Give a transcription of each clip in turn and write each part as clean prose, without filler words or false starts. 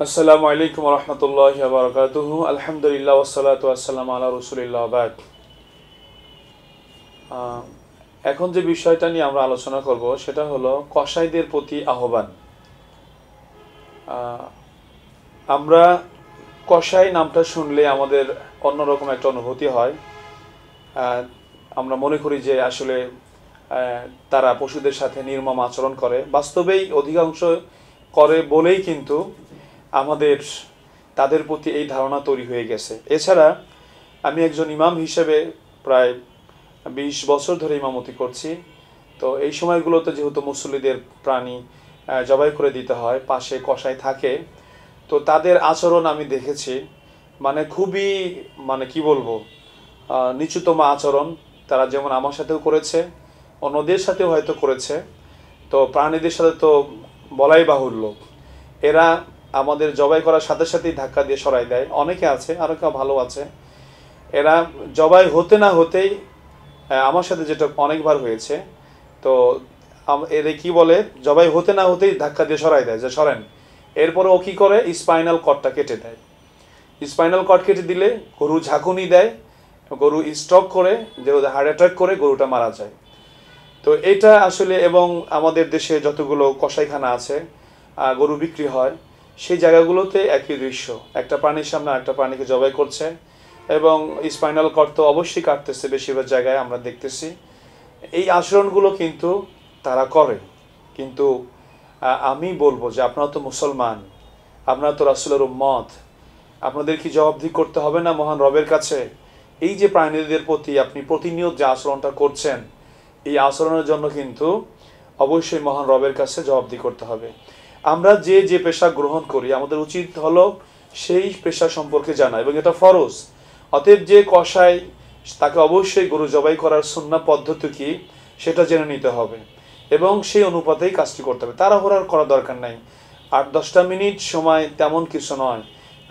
আসসালামু আলাইকুম রহমতুল্লাহি ওয়া বারাকাতুহু। আলহামদুলিল্লাহ ওয়াসসালাতু ওয়াসসালামু আলা রাসূলিল্লাহ বাদ। এখন যে বিষয়টা নিয়ে আমরা আলোচনা করব সেটা হলো কসাইদের প্রতি আহ্বান। আহ, আমরা কসাই নামটা শুনলে আমাদের অন্যরকম একটা অনুভূতি হয়। আহ, আমরা মনে করি যে আসলে তারা পশুদের সাথে নির্মম আচরণ করে, বাস্তবেই অধিকাংশ করে বলেই কিন্তু আমাদের তাদের প্রতি এই ধারণা তৈরি হয়ে গেছে। এছাড়া আমি একজন ইমাম হিসেবে প্রায় 20 বছর ধরে ইমামতি করছি। তো এই সময়গুলোতে যেহেতু মুসল্লিদের প্রাণী জবাই করে দিতে হয়, পাশে কসাই থাকে, তো তাদের আচরণ আমি দেখেছি মানে খুবই, মানে কি বলবো, নিচুতম আচরণ। তারা যেমন আমার সাথেও করেছে, অন্যদের সাথেও হয়তো করেছে, তো প্রাণীদের সাথে তো বলাই বাহুল্য। এরা আমাদের জবাই করার সাথে সাথেই ধাক্কা দিয়ে সরাই দেয়। অনেকে আছে, আরও কেউ ভালো আছে, এরা জবাই হতে না হতেই, আমার সাথে যেটা অনেকবার হয়েছে, তো এরা কি বলে, জবাই হতে না হতেই ধাক্কা দিয়ে সরাই দেয় যে সরেন। এরপরে ও কী করে, স্পাইনাল কর্ডটা কেটে দেয়। স্পাইনাল কর্ড কেটে দিলে গরু ঝাঁকুনি দেয়, গরু স্ট্রোক করে, যে হার্ট অ্যাটাক করে গরুটা মারা যায়। তো এটা আসলে, এবং আমাদের দেশে যতগুলো কসাইখানা আছে, গরু বিক্রি হয়, সেই জায়গাগুলোতে একই দৃশ্য। একটা প্রাণীর সামনে একটা প্রাণীকে জবাই করছে, এবং স্পাইনাল কর্ড তো অবশ্যই কাটতেছে, বেশিরভাগ জায়গায় আমরা দেখতেছি। এই আচরণগুলো কিন্তু তারা করে। কিন্তু আমি বলবো যে আপনারা তো মুসলমান, আপনারা তো রাসূলের উম্মত, আপনাদের কি জবাবদিহি করতে হবে না মহান রবের কাছে? এই যে প্রাণীদের প্রতি আপনি প্রতিনিয়ত যে আচরণটা করছেন, এই আচরণের জন্য কিন্তু অবশ্যই মহান রবের কাছে জবাবদিহি করতে হবে। আমরা যে যে পেশা গ্রহণ করি, আমাদের উচিত হলো সেই পেশা সম্পর্কে জানা, এবং এটা ফরজ। অতএব যে কসাই, তাকে অবশ্যই গরু জবাই করার সুন্নাহ পদ্ধতি কি সেটা জেনে নিতে হবে, এবং সেই অনুপাতেই কাজটি করতে হবে। তাড়াহুড়া করার দরকার নাই। 8-10টা মিনিট সময় তেমন কিছু নয়।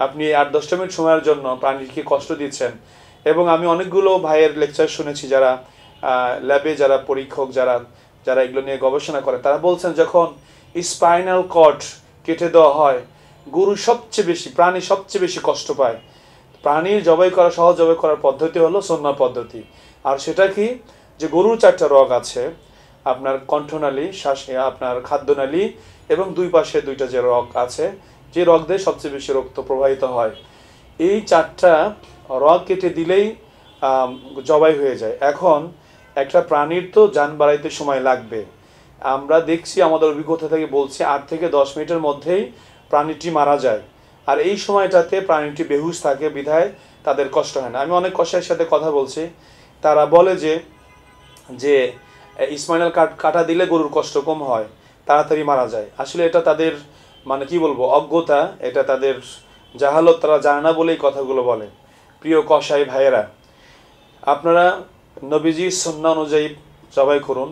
আপনি 8-10টা মিনিট সময়ের জন্য প্রাণীকে কষ্ট দিচ্ছেন। এবং আমি অনেকগুলো ভাইয়ের লেকচার শুনেছি, যারা ল্যাবে, যারা পরীক্ষক, যারা যারা এগুলো নিয়ে গবেষণা করে, তারা বলছেন যখন স্পাইনাল কর্ড কেটে দেওয়া হয়, গরু সবচেয়ে বেশি, প্রাণী সবচেয়ে বেশি কষ্ট পায়। প্রাণীর জবাই করা, সহজ জবাই করার পদ্ধতি হলো সুন্নাহ পদ্ধতি। আর সেটা কি, যে গরুর 4টা রগ আছে, আপনার কণ্ঠনালী, শ্বাস, আপনার খাদ্যনালী, এবং দুই পাশে 2টা যে রগ আছে, যে রগ দিয়ে সবচেয়ে বেশি রক্ত প্রবাহিত হয়, এই 4টা রগ কেটে দিলেই জবাই হয়ে যায়। এখন একটা প্রাণীর তো জান বাড়াইতে সময় লাগবে। আমরা দেখছি, আমাদের অভিজ্ঞতা থেকে বলছি, 8 থেকে 10 মিনিটের মধ্যেই প্রাণীটি মারা যায়। আর এই সময়টাতে প্রাণীটি বেহুশ থাকে, বিধায় তাদের কষ্ট হয় না। আমি অনেক কসাইয়ের সাথে কথা বলছি, তারা বলে যে যে স্পাইনাল কাটা দিলে গরুর কষ্ট কম হয়, তাড়াতাড়ি মারা যায়। আসলে এটা তাদের, মানে কি বলবো, অজ্ঞতা, এটা তাদের জাহালত, তারা জানে না বলেই কথাগুলো বলে। প্রিয় কসাই ভাইয়েরা, আপনারা নবীজির সুন্নাহ অনুযায়ী জবাই করুন,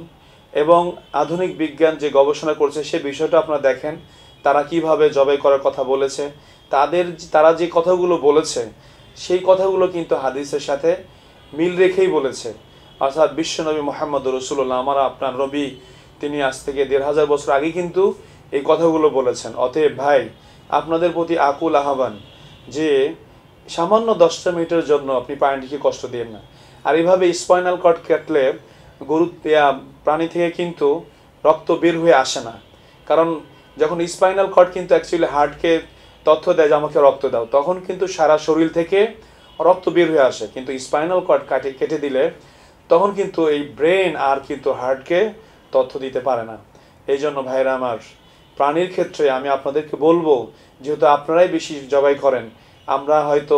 এবং আধুনিক বিজ্ঞান যে গবেষণা করছে সে বিষয়টা আপনারা দেখেন, তারা কিভাবে জবাই করার কথা বলেছে। তারা যে কথাগুলো বলেছে, সেই কথাগুলো কিন্তু হাদিসের সাথে মিল রেখেই বলেছে। অর্থাৎ বিশ্বনবী মুহাম্মদ রাসূলুল্লাহ, আমার আপনার নবী, তিনি আজ থেকে 1500 বছর আগে কিন্তু এই কথাগুলো বলেছেন। অতএব ভাই, আপনাদের প্রতি আকুল আহ্বান যে সামান্য 10টা মিনিটের জন্য আপনি প্রাণীটিকে কষ্ট দিন না। আর এইভাবে স্পাইনাল কর্ড কাটলে গরু, প্রাণী থেকে কিন্তু রক্ত বের হয়ে আসে না। কারণ যখন স্পাইনাল কর্ড কিন্তু অ্যাকচুয়ালি হার্টকে তথ্য দেয় যে আমাকে রক্ত দাও, তখন কিন্তু সারা শরীর থেকে রক্ত বের হয়ে আসে। কিন্তু স্পাইনাল কর্ড কেটে দিলে তখন কিন্তু এই ব্রেন আর কিন্তু হার্টকে তথ্য দিতে পারে না। এই জন্য ভাইরা আমার, প্রাণীর ক্ষেত্রে আমি আপনাদেরকে বলবো, যেহেতু আপনারাই বেশি জবাই করেন, আমরা হয়তো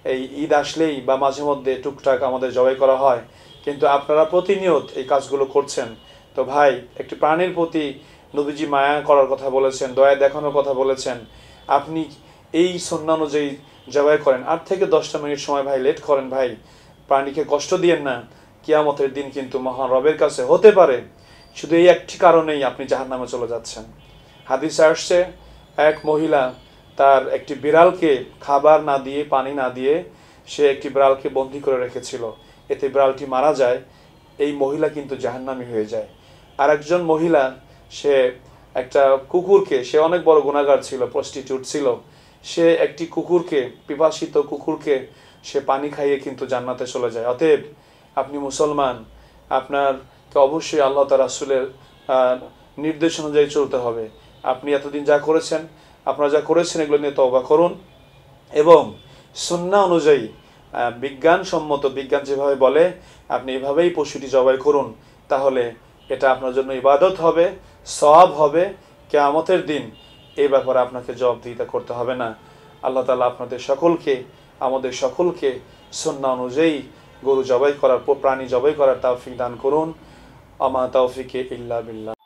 এই ঈদ আসলেই বা মাঝে মধ্যে টুকটাক আমাদের জবাই করা হয়, কিন্তু আপনারা প্রতিনিয়ত এই কাজগুলো করছেন। তো ভাই, একটি প্রাণীর প্রতি নবীজি মায়া করার কথা বলেছেন, দয়া দেখানোর কথা বলেছেন। আপনি এই সুন্নাহ অনুযায়ী জবাই করেন। 8 থেকে 10টা মিনিট সময় ভাই লেট করেন ভাই, প্রাণীকে কষ্ট দিয়েন না। কিয়ামতের দিন কিন্তু মহান রবের কাছে হতে পারে শুধু এই একটি কারণেই আপনি জাহান্নামে চলে যাচ্ছেন। হাদিসে আসছে, এক মহিলা তার একটি বিড়ালকে খাবার না দিয়ে, পানি না দিয়ে, সে একটি বিড়ালকে বন্দি করে রেখেছিল। এতে বিড়ালটি মারা যায়, এই মহিলা কিন্তু জাহান্নামী হয়ে যায়। আর একজন মহিলা, সে একটা কুকুরকে, সে অনেক বড় গুনাহগার ছিল, প্রস্টিটিউট ছিল, সে একটি কুকুরকে, পিপাসিত কুকুরকে সে পানি খাইয়ে কিন্তু জান্নাতে চলে যায়। অতএব আপনি মুসলমান, আপনারকে অবশ্যই আল্লাহ তাআলা রাসূলের নির্দেশ অনুযায়ী চলতে হবে। আপনি এতদিন যা করেছেন, আপনারা যা করেছেন এগুলো নিয়ে তওবা করুন এবং সুন্নাহ অনুযায়ী বিজ্ঞানসম্মত, বিজ্ঞান যেভাবে বলে আপনি এভাবেই পশুটি জবাই করুন। তাহলে এটা আপনার জন্য ইবাদত হবে, সওয়াব হবে। কিয়ামতের দিন এই ব্যাপারে আপনাকে জবাবদিহিতা করতে হবে না। আল্লাহ তাআলা আপনাদের সকলকে, আমাদের সকলকে সুন্নাহ অনুযায়ী গরু জবাই করার, প্রাণী জবাই করার তৌফিক দান করুন। আমা তৌফিকে ইল্লা বিল্লাহ।